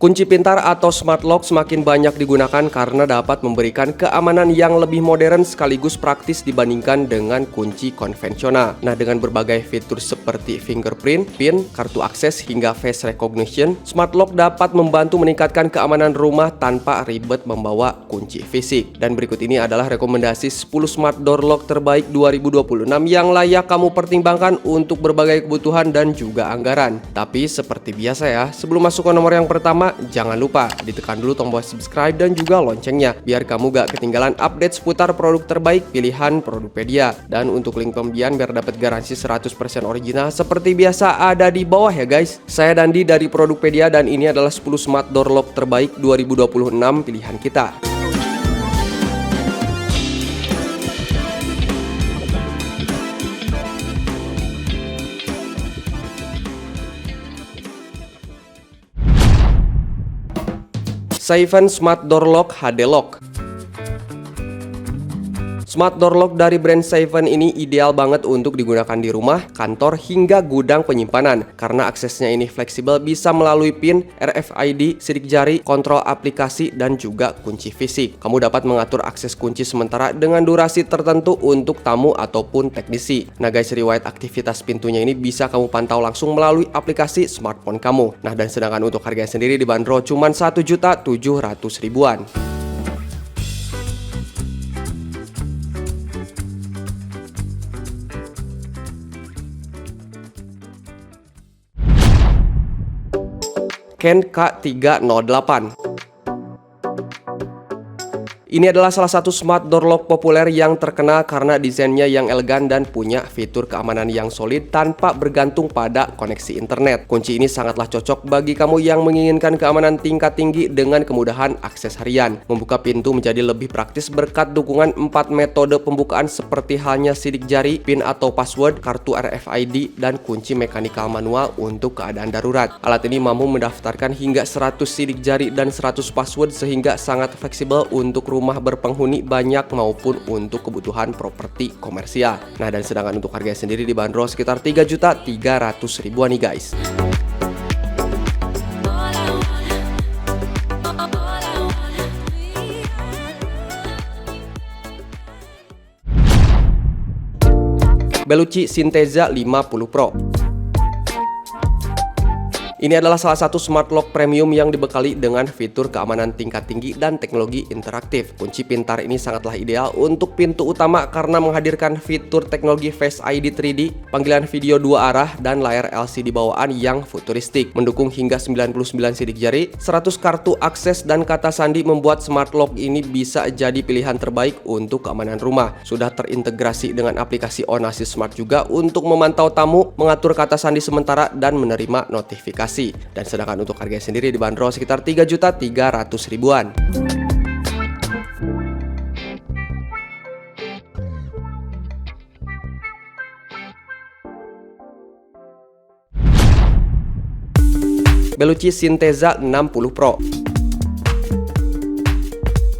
Kunci pintar atau smart lock semakin banyak digunakan karena dapat memberikan keamanan yang lebih modern sekaligus praktis dibandingkan dengan kunci konvensional. Nah, dengan berbagai fitur seperti fingerprint, PIN, kartu akses hingga face recognition, smart lock dapat membantu meningkatkan keamanan rumah tanpa ribet membawa kunci fisik. Dan berikut ini adalah rekomendasi 10 smart door lock terbaik 2026 yang layak kamu pertimbangkan untuk berbagai kebutuhan dan juga anggaran. Tapi seperti biasa ya, sebelum masuk ke nomor yang pertama, jangan lupa ditekan dulu tombol subscribe dan juga loncengnya biar kamu gak ketinggalan update seputar produk terbaik pilihan Produkpedia. Dan untuk link pembelian biar dapat garansi 100% original seperti biasa ada di bawah ya guys. Saya Dandi dari Produkpedia dan ini adalah 10 smart door lock terbaik 2026 pilihan kita. Saven Smart Door Lock HD Lock. Smart door lock dari brand Saven ini ideal banget untuk digunakan di rumah, kantor, hingga gudang penyimpanan. Karena aksesnya ini fleksibel, bisa melalui PIN, RFID, sidik jari, kontrol aplikasi, dan juga kunci fisik. Kamu dapat mengatur akses kunci sementara dengan durasi tertentu untuk tamu ataupun teknisi. Nah guys, riwayat aktivitas pintunya ini bisa kamu pantau langsung melalui aplikasi smartphone kamu. Nah, dan sedangkan untuk harganya sendiri dibanderol cuma 1.700.000-an. Ken K308. Ini adalah salah satu smart door lock populer yang terkenal karena desainnya yang elegan dan punya fitur keamanan yang solid tanpa bergantung pada koneksi internet. Kunci ini sangatlah cocok bagi kamu yang menginginkan keamanan tingkat tinggi dengan kemudahan akses harian. Membuka pintu menjadi lebih praktis berkat dukungan 4 metode pembukaan seperti halnya sidik jari, PIN atau password, kartu RFID, dan kunci mekanikal manual untuk keadaan darurat. Alat ini mampu mendaftarkan hingga 100 sidik jari dan 100 password sehingga sangat fleksibel untuk rumah berpenghuni banyak maupun untuk kebutuhan properti komersial. Nah, dan sedangkan untuk harganya sendiri dibanderol sekitar 3.300.000-an nih guys. Bellucci Synthesa 50 Pro. Ini adalah salah satu smart lock premium yang dibekali dengan fitur keamanan tingkat tinggi dan teknologi interaktif. Kunci pintar ini sangatlah ideal untuk pintu utama karena menghadirkan fitur teknologi Face ID 3D, panggilan video 2 arah, dan layar LCD bawaan yang futuristik. Mendukung hingga 99 sidik jari, 100 kartu akses, dan kata sandi membuat smart lock ini bisa jadi pilihan terbaik untuk keamanan rumah. Sudah terintegrasi dengan aplikasi Onassis Smart juga untuk memantau tamu, mengatur kata sandi sementara, dan menerima notifikasi. Dan sedangkan untuk harganya sendiri dibanderol sekitar 3.300.000-an. Bellucci Synthesa 60 Pro.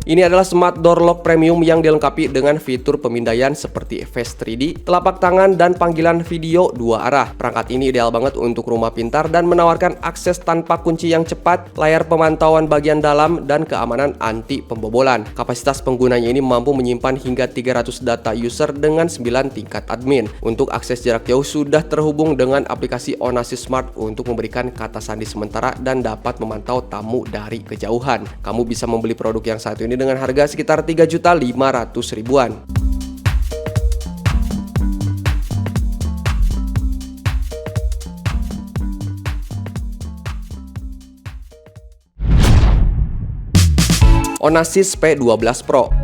Ini adalah smart door lock premium yang dilengkapi dengan fitur pemindaian seperti Face 3D, telapak tangan, dan panggilan video 2 arah. Perangkat ini ideal banget untuk rumah pintar dan menawarkan akses tanpa kunci yang cepat, layar pemantauan bagian dalam, dan keamanan anti pembobolan. Kapasitas penggunanya ini mampu menyimpan hingga 300 data user dengan 9 tingkat admin. Untuk akses jarak jauh sudah terhubung dengan aplikasi Onassis Smart untuk memberikan kata sandi sementara dan dapat memantau tamu dari kejauhan. Kamu bisa membeli produk yang satu ini dengan harga sekitar 3.500.000-an. Onassis P12 Pro.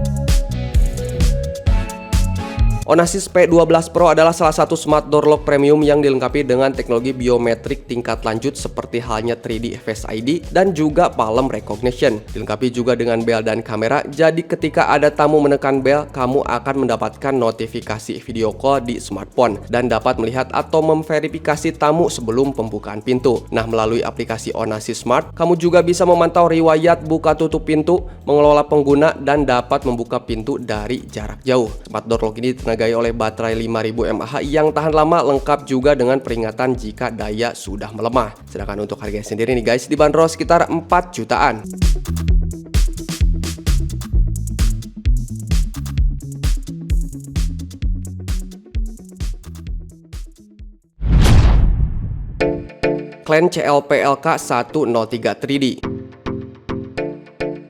Onassis P12 Pro adalah salah satu smart door lock premium yang dilengkapi dengan teknologi biometrik tingkat lanjut seperti halnya 3D Face ID dan juga palm recognition. Dilengkapi juga dengan bel dan kamera, jadi ketika ada tamu menekan bel, kamu akan mendapatkan notifikasi video call di smartphone dan dapat melihat atau memverifikasi tamu sebelum pembukaan pintu. Nah, melalui aplikasi Onassis Smart, kamu juga bisa memantau riwayat buka tutup pintu, mengelola pengguna, dan dapat membuka pintu dari jarak jauh. Smart door lock ini tenaga dihargai oleh baterai 5000 mAh yang tahan lama, lengkap juga dengan peringatan jika daya sudah melemah. Sedangkan untuk harganya sendiri nih guys, dibanderol sekitar 4 jutaan. Clan CLP-LK 103 3D.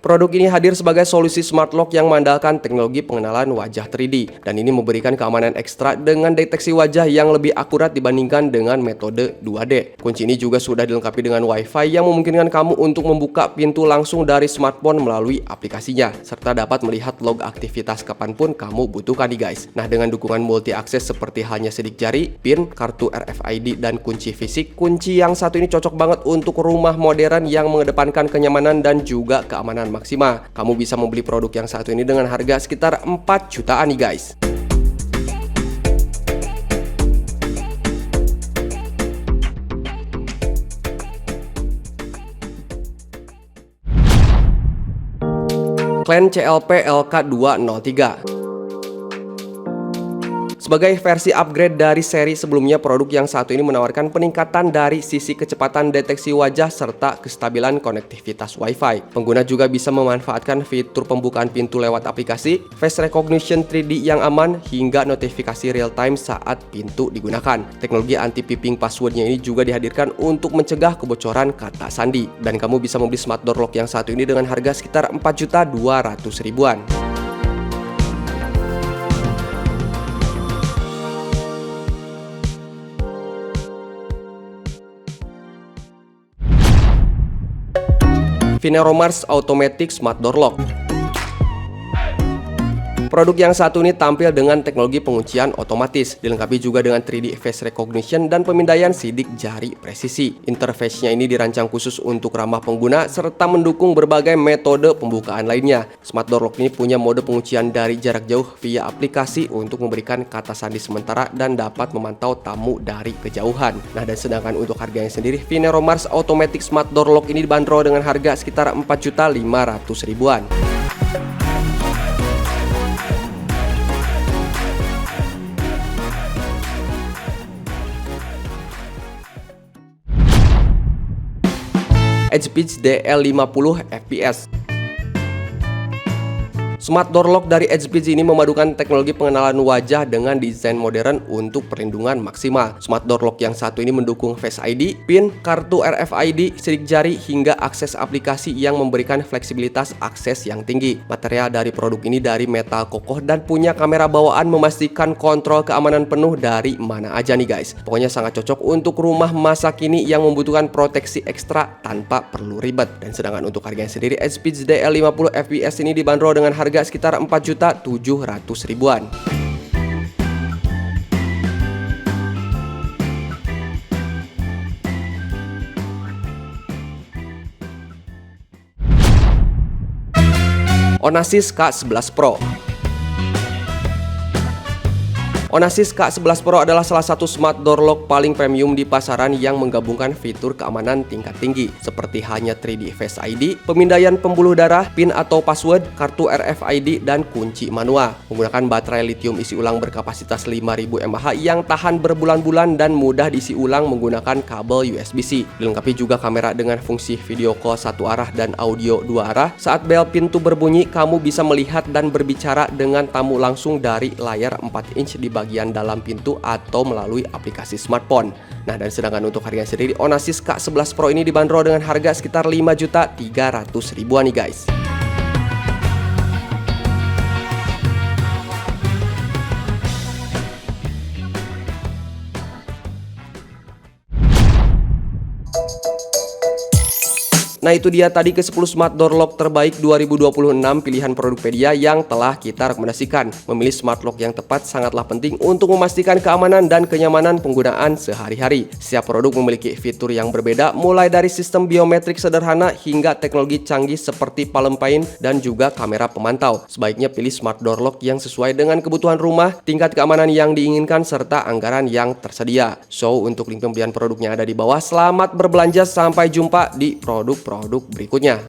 Produk ini hadir sebagai solusi smart lock yang mengandalkan teknologi pengenalan wajah 3D, dan ini memberikan keamanan ekstra dengan deteksi wajah yang lebih akurat dibandingkan dengan metode 2D. Kunci ini juga sudah dilengkapi dengan Wi-Fi yang memungkinkan kamu untuk membuka pintu langsung dari smartphone melalui aplikasinya, serta dapat melihat log aktivitas kapanpun kamu butuhkan nih guys. Nah, dengan dukungan multi akses seperti hanya sidik jari, PIN, kartu RFID, dan kunci fisik, kunci yang satu ini cocok banget untuk rumah modern yang mengedepankan kenyamanan dan juga keamanan maksimal. Kamu bisa membeli produk yang satu ini dengan harga sekitar 4 jutaan nih guys. Clan CLP-LK 203. Sebagai versi upgrade dari seri sebelumnya, produk yang satu ini menawarkan peningkatan dari sisi kecepatan deteksi wajah serta kestabilan konektivitas Wi-Fi. Pengguna juga bisa memanfaatkan fitur pembukaan pintu lewat aplikasi, face recognition 3D yang aman, hingga notifikasi real time saat pintu digunakan. Teknologi anti-peeping passwordnya ini juga dihadirkan untuk mencegah kebocoran kata sandi. Dan kamu bisa membeli smart door lock yang satu ini dengan harga sekitar 4.200.000-an. Fineromars Automatic Smart Door Lock. Produk yang satu ini tampil dengan teknologi penguncian otomatis, dilengkapi juga dengan 3D face recognition dan pemindaian sidik jari presisi. Interface-nya ini dirancang khusus untuk ramah pengguna serta mendukung berbagai metode pembukaan lainnya. Smart Door Lock ini punya mode penguncian dari jarak jauh via aplikasi untuk memberikan kata sandi sementara dan dapat memantau tamu dari kejauhan. Nah, dan sedangkan untuk harganya sendiri, Fineromars Automatic Smart Door Lock ini dibanderol dengan harga sekitar 4.500.000-an. Edgepeech DL50 FPS. Smart Door Lock dari Edgepeech ini memadukan teknologi pengenalan wajah dengan desain modern untuk perlindungan maksimal. Smart Door Lock yang satu ini mendukung Face ID, PIN, kartu RFID, sidik jari, hingga akses aplikasi yang memberikan fleksibilitas akses yang tinggi. Material dari produk ini dari metal kokoh dan punya kamera bawaan memastikan kontrol keamanan penuh dari mana aja nih guys. Pokoknya sangat cocok untuk rumah masa kini yang membutuhkan proteksi ekstra tanpa perlu ribet. Dan sedangkan untuk harganya sendiri, Edgepeech DL50 FPS ini dibanderol dengan harga sekitar 4.700.000-an. Onassis K11 Pro. Onassis K11 Pro adalah salah satu smart door lock paling premium di pasaran yang menggabungkan fitur keamanan tingkat tinggi seperti hanya 3D Face ID, pemindaian pembuluh darah, PIN atau password, kartu RFID, dan kunci manual. Menggunakan baterai lithium isi ulang berkapasitas 5000 mAh yang tahan berbulan-bulan dan mudah diisi ulang menggunakan kabel USB-C. Dilengkapi juga kamera dengan fungsi video call satu arah dan audio dua arah. Saat bel pintu berbunyi, kamu bisa melihat dan berbicara dengan tamu langsung dari layar 4 inch di bagian dalam pintu atau melalui aplikasi smartphone. Nah, dan sedangkan untuk harga sendiri, Onassis K11 Pro ini dibanderol dengan harga sekitar 5.300.000-an nih guys. Nah, itu dia tadi ke 10 smart door lock terbaik 2026 pilihan Produkpedia yang telah kita rekomendasikan. Memilih smart lock yang tepat sangatlah penting untuk memastikan keamanan dan kenyamanan penggunaan sehari-hari. Setiap produk memiliki fitur yang berbeda, mulai dari sistem biometrik sederhana hingga teknologi canggih seperti palm pane dan juga kamera pemantau. Sebaiknya pilih smart door lock yang sesuai dengan kebutuhan rumah, tingkat keamanan yang diinginkan, serta anggaran yang tersedia. So, untuk link pembelian produknya ada di bawah. Selamat berbelanja, sampai jumpa di produk berikutnya.